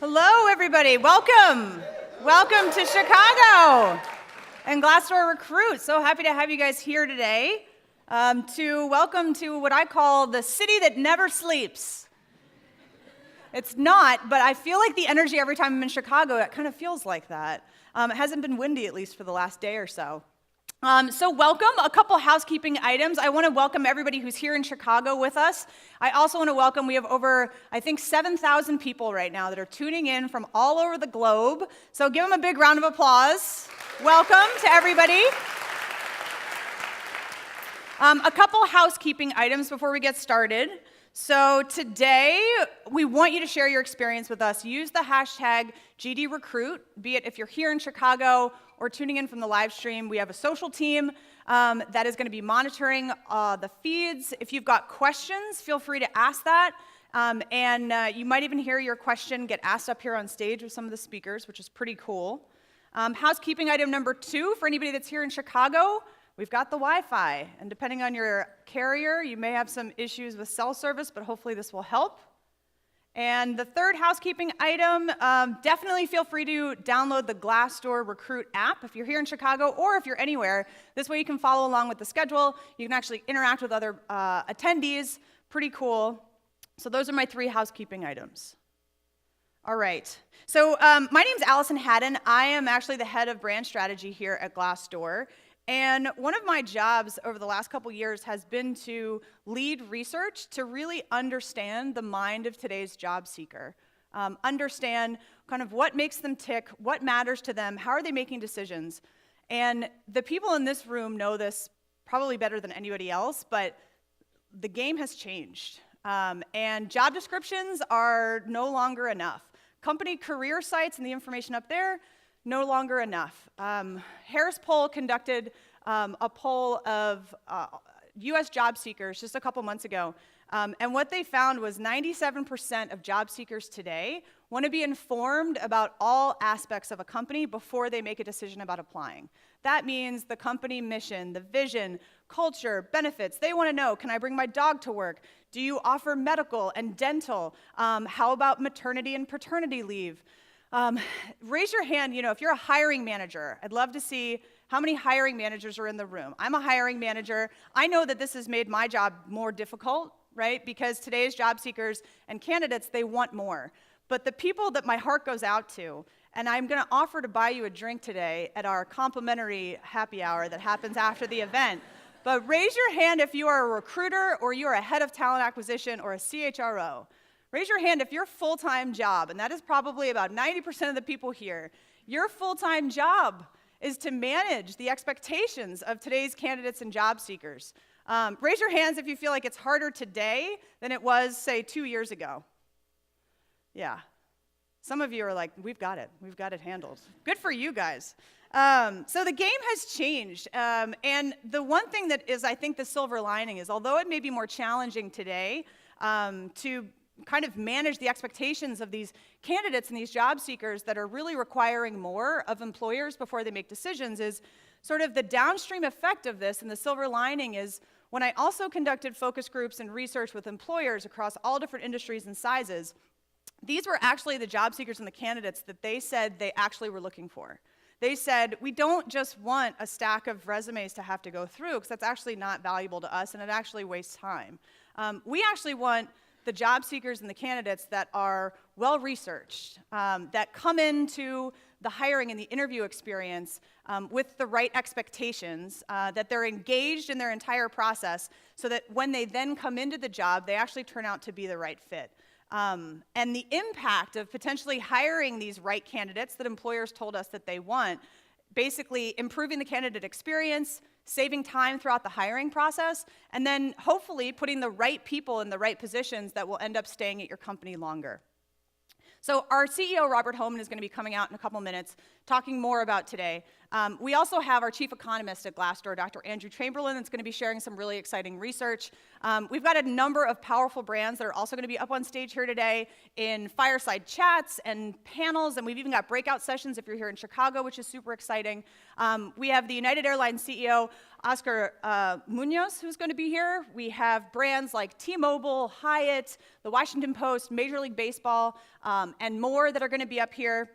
Hello, everybody. Welcome. Welcome to Chicago and Glassdoor Recruit. So happy to have you guys here today to welcome to what I call the city that never sleeps. It's not, but I feel like the energy every time I'm in Chicago, it kind of feels like that. It hasn't been windy, at least for the last day or so. So welcome. A couple housekeeping items. I want to welcome everybody who's here in Chicago with us. I also want to welcome, we have over, I think, 7,000 people right now that are tuning in from all over the globe. So give them a big round of applause. Welcome to everybody. A couple housekeeping items before we get started. So today, we want you to share your experience with us. Use the hashtag GDRecruit, be it if you're here in Chicago or tuning in from the live stream. We have a social team that is going to be monitoring the feeds. If you've got questions, feel free to ask that. And you might even hear your question get asked up here on stage with some of the speakers, which is pretty cool. Housekeeping item number 2, for anybody that's here in Chicago, we've got the Wi-Fi, and depending on your carrier, you may have some issues with cell service, but hopefully this will help. And the third housekeeping item, definitely feel free to download the Glassdoor Recruit app if you're here in Chicago or if you're anywhere. This way you can follow along with the schedule. You can actually interact with other attendees. Pretty cool. So those are my 3 housekeeping items. All right. So my name's Allison Haddon. I am actually the head of brand strategy here at Glassdoor. And one of my jobs over the last couple years has been to lead research to really understand the mind of today's job seeker. Understand kind of what makes them tick, what matters to them, how are they making decisions. And the people in this room know this probably better than anybody else, but the game has changed. And job descriptions are no longer enough. Company career sites and the information up there, no longer enough. Harris Poll conducted a poll of US job seekers just a couple months ago, and what they found was 97% of job seekers today want to be informed about all aspects of a company before they make a decision about applying. That means the company mission, the vision, culture, benefits. They want to know, can I bring my dog to work? Do you offer medical and dental? How about maternity and paternity leave? Raise your hand, if you're a hiring manager. I'd love to see how many hiring managers are in the room. I'm a hiring manager. I know that this has made my job more difficult, right? Because today's job seekers and candidates, they want more. But the people that my heart goes out to, and I'm going to offer to buy you a drink today at our complimentary happy hour that happens after the event. But raise your hand if you are a recruiter or you're a head of talent acquisition or a CHRO. Raise your hand if your full-time job, and that is probably about 90% of the people here, your full-time job is to manage the expectations of today's candidates and job seekers. Raise your hands if you feel like it's harder today than it was, say, 2 years ago. Yeah. Some of you are like, we've got it handled. Good for you guys. So the game has changed, and the one thing that is, I think, the silver lining is, although it may be more challenging today to kind of manage the expectations of these candidates and these job seekers that are really requiring more of employers before they make decisions, is sort of the downstream effect of this, and the silver lining is when I also conducted focus groups and research with employers across all different industries and sizes, these were actually the job seekers and the candidates that they said they actually were looking for. They said, we don't just want a stack of resumes to have to go through, because that's actually not valuable to us, and it actually wastes time. We actually want the job seekers and the candidates that are well-researched, that come into the hiring and the interview experience with the right expectations, that they're engaged in their entire process so that when they then come into the job, they actually turn out to be the right fit. And the impact of potentially hiring these right candidates that employers told us that they want, basically improving the candidate experience, saving time throughout the hiring process, and then hopefully putting the right people in the right positions that will end up staying at your company longer. So our CEO, Robert Homan, is going to be coming out in a couple minutes, talking more about today. We also have our chief economist at Glassdoor, Dr. Andrew Chamberlain, that's going to be sharing some really exciting research. We've got a number of powerful brands that are also going to be up on stage here today in fireside chats and panels, and we've even got breakout sessions if you're here in Chicago, which is super exciting. We have the United Airlines CEO, Oscar Munoz, who's going to be here. We have brands like T-Mobile, Hyatt, the Washington Post, Major League Baseball, and more that are going to be up here.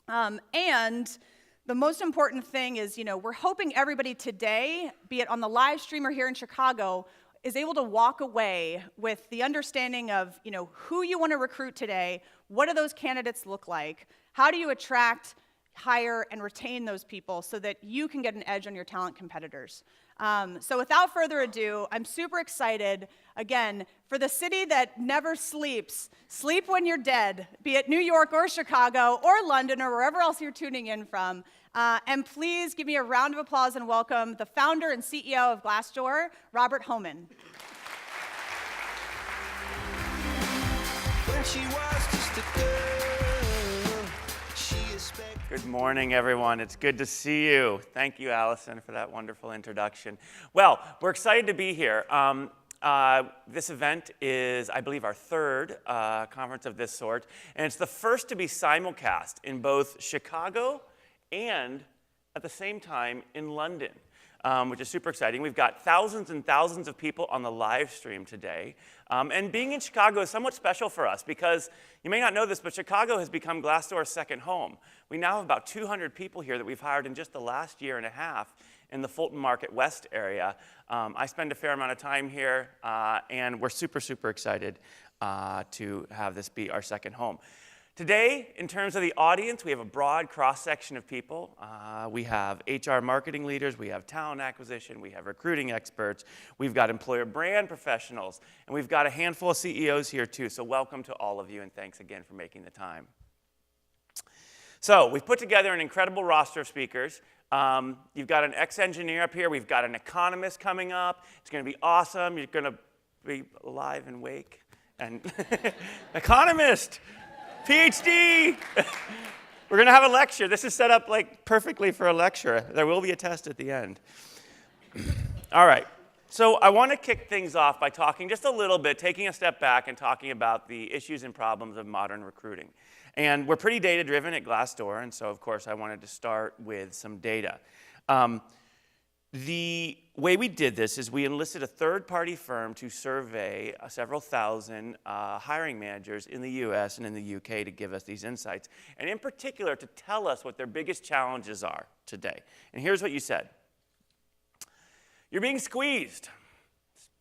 And the most important thing is, we're hoping everybody today, be it on the live stream or here in Chicago, is able to walk away with the understanding of, who you want to recruit today, what do those candidates look like, how do you attract, hire, and retain those people so that you can get an edge on your talent competitors. So without further ado, I'm super excited, again, for the city that never sleeps. Sleep when you're dead, be it New York or Chicago or London or wherever else you're tuning in from. And please give me a round of applause and welcome the founder and CEO of Glassdoor, Robert Homan. When she was just a girl, Good morning, everyone. It's good to see you. Thank you, Allison, for that wonderful introduction. Well, we're excited to be here. This event is, I believe, our third conference of this sort, and it's the first to be simulcast in both Chicago and, at the same time, in London, which is super exciting. We've got thousands and thousands of people on the live stream today. And being in Chicago is somewhat special for us because you may not know this, but Chicago has become Glassdoor's second home. We now have about 200 people here that we've hired in just the last year and a half in the Fulton Market West area. I spend a fair amount of time here, and we're super, super excited to have this be our second home. Today, in terms of the audience, we have a broad cross-section of people. We have HR marketing leaders, we have talent acquisition, we have recruiting experts, we've got employer brand professionals, and we've got a handful of CEOs here too. So welcome to all of you, and thanks again for making the time. So we've put together an incredible roster of speakers. You've got an ex-engineer up here, we've got an economist coming up. It's going to be awesome. You're going to be alive and wake. And economist! PhD! We're going to have a lecture. This is set up perfectly for a lecture. There will be a test at the end. All right. So I want to kick things off by talking just a little bit, taking a step back and talking about the issues and problems of modern recruiting. And we're pretty data-driven at Glassdoor, and so, of course, I wanted to start with some data. The way we did this is we enlisted a third-party firm to survey several thousand hiring managers in the US and in the UK to give us these insights, and in particular to tell us what their biggest challenges are today. And here's what you said. You're being squeezed.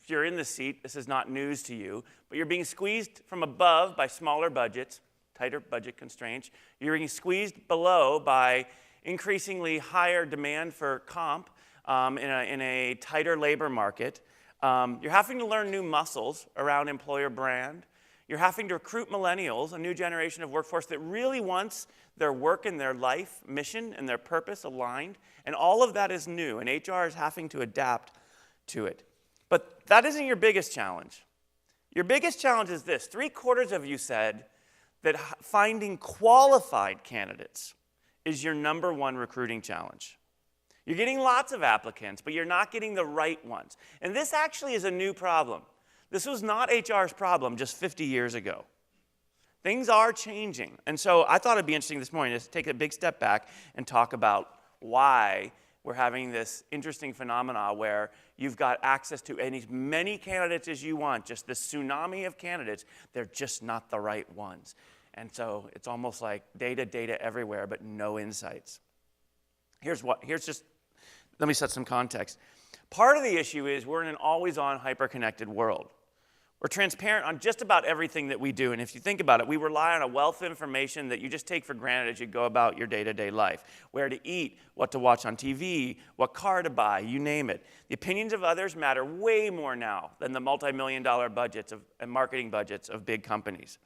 If you're in the seat, this is not news to you, but you're being squeezed from above by smaller budgets, tighter budget constraints. You're being squeezed below by increasingly higher demand for comp, in a tighter labor market. You're having to learn new muscles around employer brand. You're having to recruit millennials, a new generation of workforce that really wants their work and their life mission and their purpose aligned. And all of that is new, and HR is having to adapt to it. But that isn't your biggest challenge. Your biggest challenge is this. 3/4 of you said that finding qualified candidates is your #1 recruiting challenge. You're getting lots of applicants, but you're not getting the right ones. And this actually is a new problem. This was not HR's problem just 50 years ago. Things are changing. And so I thought it'd be interesting this morning to take a big step back and talk about why we're having this interesting phenomena where you've got access to as many candidates as you want, just this tsunami of candidates, they're just not the right ones. And so it's almost like data everywhere, but no insights. Let me set some context. Part of the issue is we're in an always-on, hyper-connected world. We're transparent on just about everything that we do, and if you think about it, we rely on a wealth of information that you just take for granted as you go about your day-to-day life. Where to eat, what to watch on TV, what car to buy, you name it. The opinions of others matter way more now than the multi-million-dollar budgets and marketing budgets of big companies.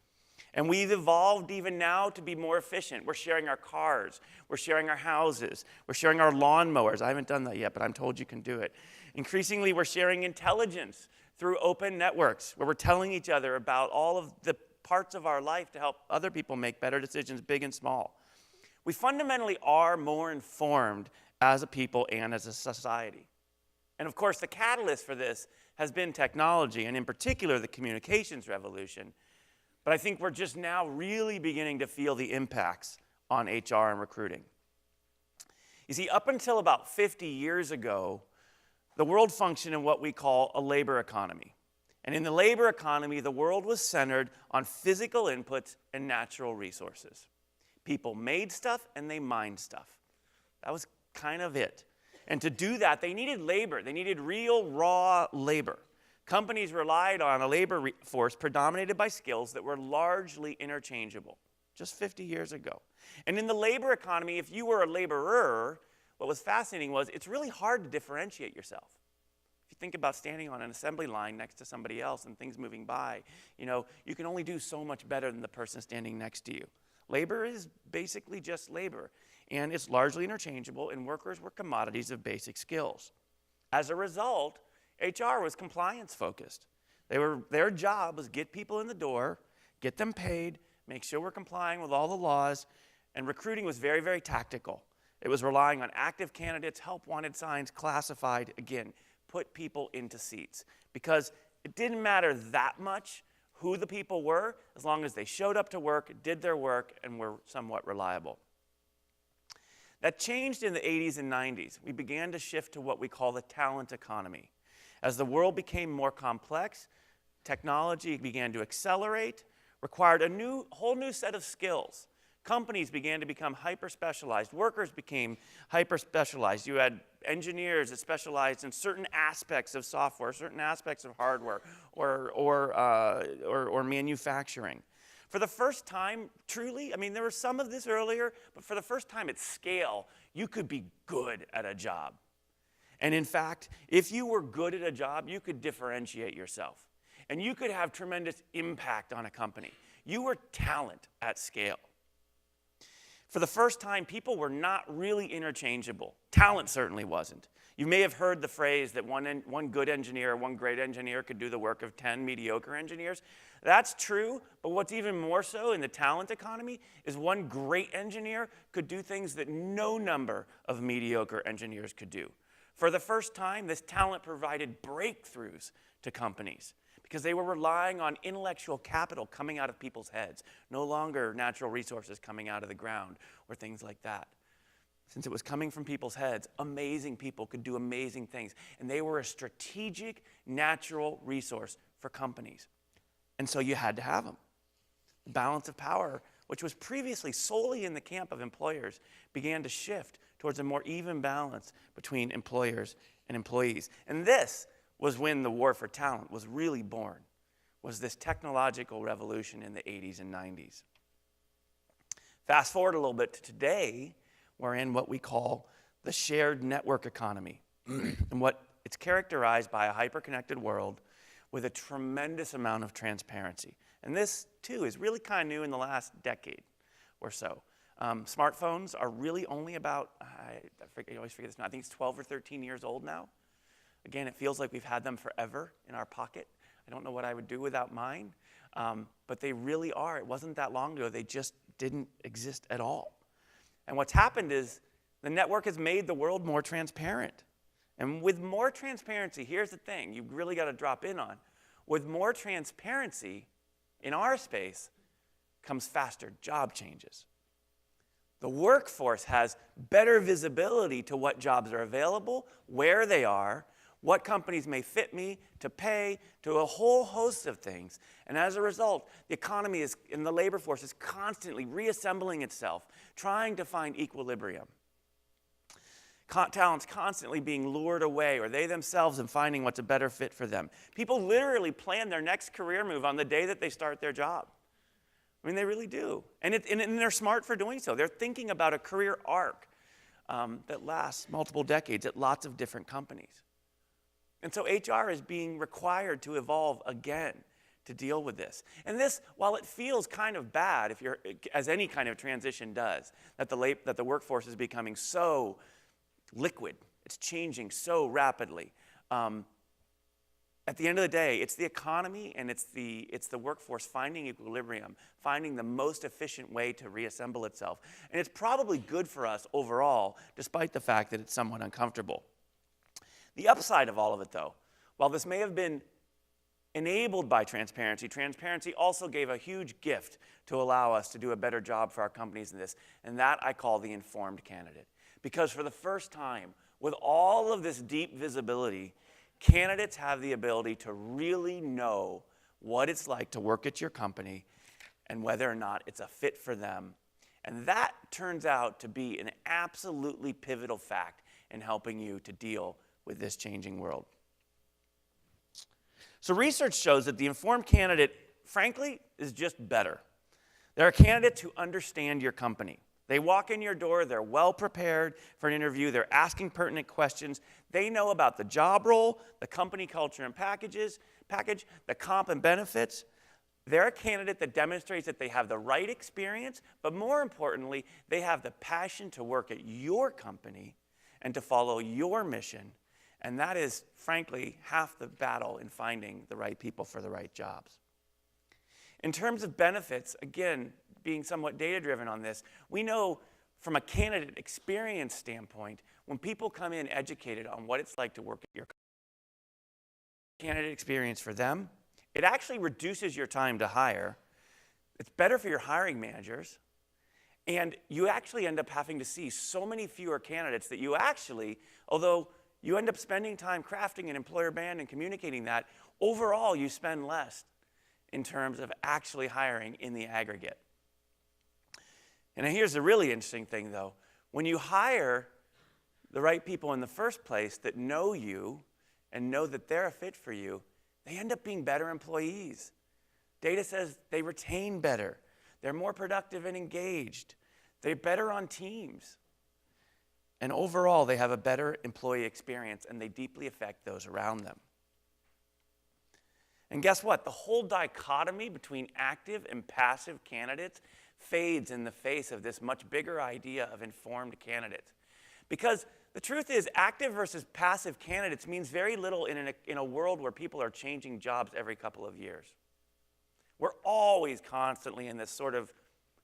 And we've evolved even now to be more efficient. We're sharing our cars. We're sharing our houses. We're sharing our lawnmowers. I haven't done that yet, but I'm told you can do it. Increasingly, we're sharing intelligence through open networks where we're telling each other about all of the parts of our life to help other people make better decisions, big and small. We fundamentally are more informed as a people and as a society. And of course, the catalyst for this has been technology, and in particular, the communications revolution. But I think we're just now really beginning to feel the impacts on HR and recruiting. You see, up until about 50 years ago, the world functioned in what we call a labor economy. And in the labor economy, the world was centered on physical inputs and natural resources. People made stuff and they mined stuff. That was kind of it. And to do that, they needed labor. They needed real, raw labor. Companies relied on a labor force predominated by skills that were largely interchangeable, just 50 years ago. And in the labor economy, if you were a laborer, what was fascinating was it's really hard to differentiate yourself. If you think about standing on an assembly line next to somebody else and things moving by, you can only do so much better than the person standing next to you. Labor is basically just labor, and it's largely interchangeable, and workers were commodities of basic skills. As a result, HR was compliance focused. Their job was get people in the door, get them paid, make sure we're complying with all the laws, and recruiting was very, very tactical. It was relying on active candidates, help wanted signs, classified, again, put people into seats. Because it didn't matter that much who the people were, as long as they showed up to work, did their work, and were somewhat reliable. That changed in the 80s and 90s. We began to shift to what we call the talent economy. As the world became more complex, technology began to accelerate, required a whole new set of skills. Companies began to become hyper-specialized. Workers became hyper-specialized. You had engineers that specialized in certain aspects of software, certain aspects of hardware, or manufacturing. For the first time, truly, there was some of this earlier, but for the first time at scale, you could be good at a job. And in fact, if you were good at a job, you could differentiate yourself. And you could have tremendous impact on a company. You were talent at scale. For the first time, people were not really interchangeable. Talent certainly wasn't. You may have heard the phrase that one good engineer, one great engineer could do the work of 10 mediocre engineers. That's true, but what's even more so in the talent economy is one great engineer could do things that no number of mediocre engineers could do. For the first time, this talent provided breakthroughs to companies because they were relying on intellectual capital coming out of people's heads, no longer natural resources coming out of the ground or things like that. Since it was coming from people's heads, amazing people could do amazing things, and they were a strategic natural resource for companies. And so you had to have them. The balance of power, which was previously solely in the camp of employers, began to shift towards a more even balance between employers and employees. And this was when the war for talent was really born, was this technological revolution in the 80s and 90s. Fast forward a little bit to today, we're in what we call the shared network economy. And what it's characterized by a hyper-connected world with a tremendous amount of transparency. And this, too, is really kind of new in the last decade or so. Smartphones are really only about, I always forget this now, I think it's 12 or 13 years old now. Again, it feels like we've had them forever in our pocket. I don't know what I would do without mine, but they really are. It wasn't that long ago. They just didn't exist at all. And what's happened is the network has made the world more transparent. And with more transparency, here's the thing you've really got to drop in on. With more transparency in our space comes faster job changes. The workforce has better visibility to what jobs are available, where they are, what companies may fit me, to pay, to a whole host of things. And as a result, the economy and the labor force is constantly reassembling itself, trying to find equilibrium. Talent's constantly being lured away, or they themselves are finding what's a better fit for them. People literally plan their next career move on the day that they start their job. They really do. And they're smart for doing so. They're thinking about a career arc that lasts multiple decades at lots of different companies. And so HR is being required to evolve again to deal with this. And this, while it feels kind of bad, as any kind of transition does, that the workforce is becoming so liquid, it's changing so rapidly. At the end of the day, it's the economy and it's the workforce finding equilibrium, finding the most efficient way to reassemble itself. And it's probably good for us overall, despite the fact that it's somewhat uncomfortable. The upside of all of it, though, while this may have been enabled by transparency also gave a huge gift to allow us to do a better job for our companies in this, and that I call the informed candidate. Because for the first time, with all of this deep visibility, candidates have the ability to really know what it's like to work at your company and whether or not it's a fit for them. And that turns out to be an absolutely pivotal fact in helping you to deal with this changing world. So research shows that the informed candidate, frankly, is just better. There are candidates who understand your company. They walk in your door, they're well prepared for an interview, they're asking pertinent questions, they know about the job role, the company culture and package, the comp and benefits. They're a candidate that demonstrates that they have the right experience, but more importantly, they have the passion to work at your company and to follow your mission. And that is, frankly, half the battle in finding the right people for the right jobs. In terms of benefits, again, being somewhat data-driven on this, we know from a candidate experience standpoint, when people come in educated on what it's like to work at your candidate experience for them, it actually reduces your time to hire. It's better for your hiring managers. And you actually end up having to see so many fewer candidates that you actually, although you end up spending time crafting an employer brand and communicating that, overall you spend less in terms of actually hiring in the aggregate. And here's the really interesting thing, though. When you hire the right people in the first place that know you and know that they're a fit for you, they end up being better employees. Data says they retain better. They're more productive and engaged. They're better on teams. And overall, they have a better employee experience, and they deeply affect those around them. And guess what? The whole dichotomy between active and passive candidates fades in the face of this much bigger idea of informed candidates. Because the truth is, active versus passive candidates means very little in a world where people are changing jobs every couple of years. We're always constantly in this sort of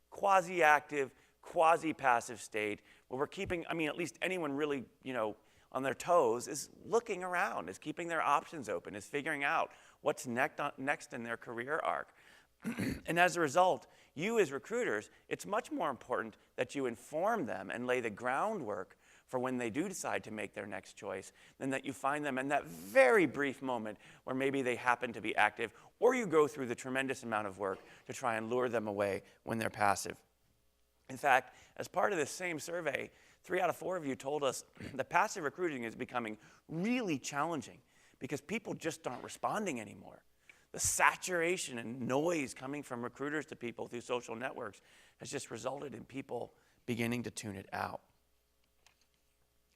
quasi-active, quasi-passive state where we're keeping, at least anyone really, on their toes is looking around, is keeping their options open, is figuring out what's next in their career arc. And as a result, you as recruiters, it's much more important that you inform them and lay the groundwork for when they do decide to make their next choice than that you find them in that very brief moment where maybe they happen to be active, or you go through the tremendous amount of work to try and lure them away when they're passive. In fact, as part of this same survey, 3 out of 4 of you told us that passive recruiting is becoming really challenging because people just aren't responding anymore. The saturation and noise coming from recruiters to people through social networks has just resulted in people beginning to tune it out.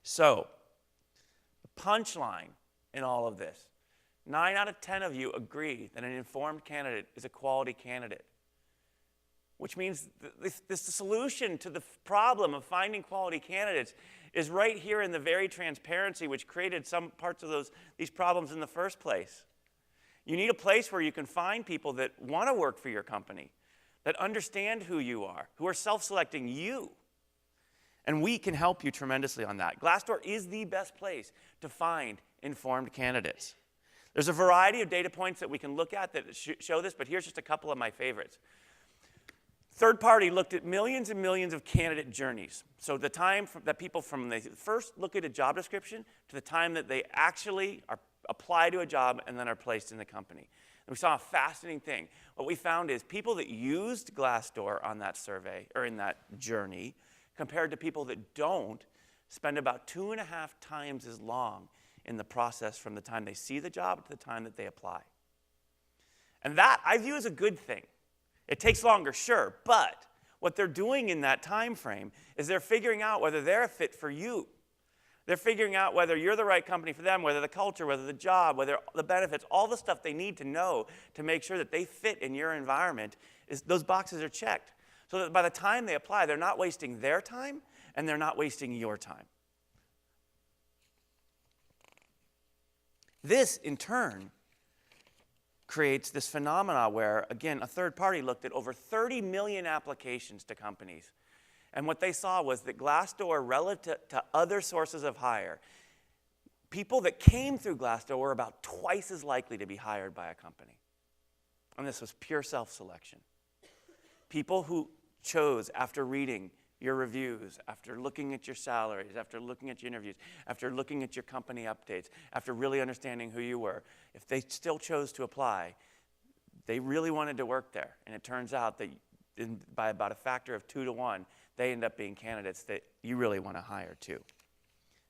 So, the punchline in all of this, 9 out of 10 of you agree that an informed candidate is a quality candidate, which means the solution to the problem of finding quality candidates is right here in the very transparency which created some parts of these problems in the first place. You need a place where you can find people that want to work for your company, that understand who you are, who are self-selecting you. And we can help you tremendously on that. Glassdoor is the best place to find informed candidates. There's a variety of data points that we can look at that show this, but here's just a couple of my favorites. Third party looked at millions and millions of candidate journeys. So the time that people from they first look at a job description to the time that they actually apply to a job and then are placed in the company. And we saw a fascinating thing. What we found is people that used Glassdoor on that survey, or in that journey, compared to people that don't, spend about 2.5 times as long in the process from the time they see the job to the time that they apply. And that I view as a good thing. It takes longer, sure, but what they're doing in that time frame is they're figuring out whether they're a fit for you. They're figuring out whether you're the right company for them, whether the culture, whether the job, whether the benefits, all the stuff they need to know to make sure that they fit in your environment, those boxes are checked. So that by the time they apply, they're not wasting their time and they're not wasting your time. This, in turn, creates this phenomena where, again, a third party looked at over 30 million applications to companies. And what they saw was that Glassdoor, relative to other sources of hire, people that came through Glassdoor were about twice as likely to be hired by a company. And this was pure self-selection. People who chose, after reading your reviews, after looking at your salaries, after looking at your interviews, after looking at your company updates, after really understanding who you were, if they still chose to apply, they really wanted to work there. And it turns out that by about a factor of 2 to 1, they end up being candidates that you really want to hire too.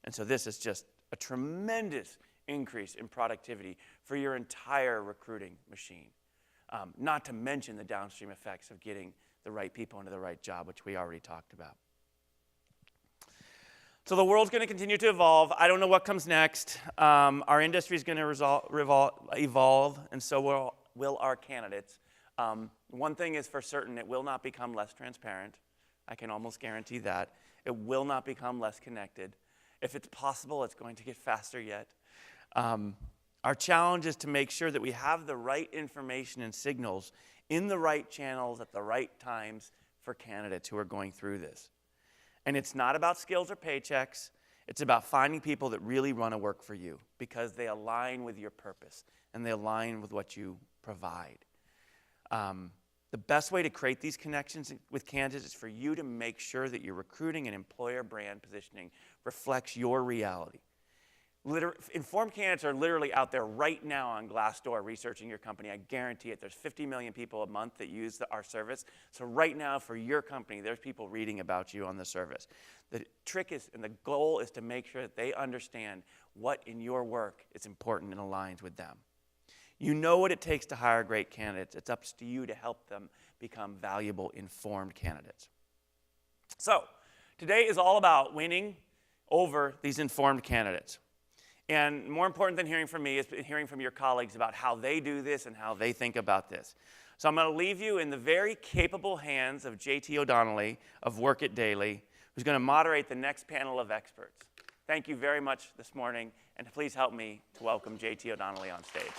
And so this is just a tremendous increase in productivity for your entire recruiting machine. Not to mention the downstream effects of getting the right people into the right job, which we already talked about. So the world's going to continue to evolve. I don't know what comes next. Our industry is going to evolve, and so will our candidates. One thing is for certain, it will not become less transparent. I can almost guarantee that. It will not become less connected. If it's possible, it's going to get faster yet. Our challenge is to make sure that we have the right information and signals in the right channels at the right times for candidates who are going through this. And it's not about skills or paychecks. It's about finding people that really want to work for you because they align with your purpose and they align with what you provide. The best way to create these connections with candidates is for you to make sure that your recruiting and employer brand positioning reflects your reality. Informed candidates are literally out there right now on Glassdoor researching your company. I guarantee it. There's 50 million people a month that use our service. So right now for your company, there's people reading about you on the service. The trick is, and the goal is to make sure that they understand what in your work is important and aligns with them. You know what it takes to hire great candidates. It's up to you to help them become valuable, informed candidates. So today is all about winning over these informed candidates. And more important than hearing from me is hearing from your colleagues about how they do this and how they think about this. So I'm going to leave you in the very capable hands of JT O'Donnelly of Work It Daily, who's going to moderate the next panel of experts. Thank you very much this morning, and please help me to welcome JT O'Donnelly on stage.